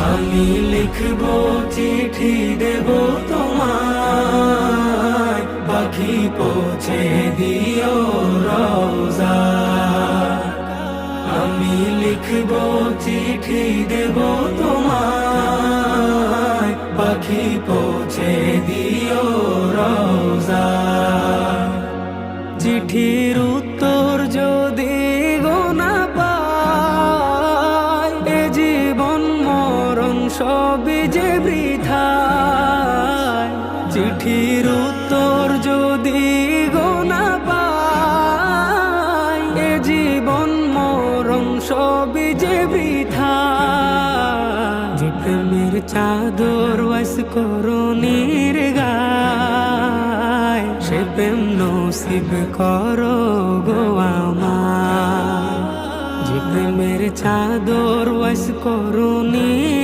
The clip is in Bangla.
আমি লিখব চিঠি দেব তোমায়, পাখি পৌঁছে দিও রওজা। আমি লিখব চিঠি দেব তোমায়, পাখি পৌঁছে দিও রওজা। চিঠির উত্তর যদি গোনা পাই, এ জীবন মরণ সবই যে বৃথায়। চিঠির উত্তর যদি গোনা পাই, এ জীবন মরণ সবই যে বৃথায়। যে প্রেমের চাদর ওয়াস করুণীর গায়, সে প্রেম নসিব করো গো আমার। যে প্রেমের চাদর ওয়াস করুণীর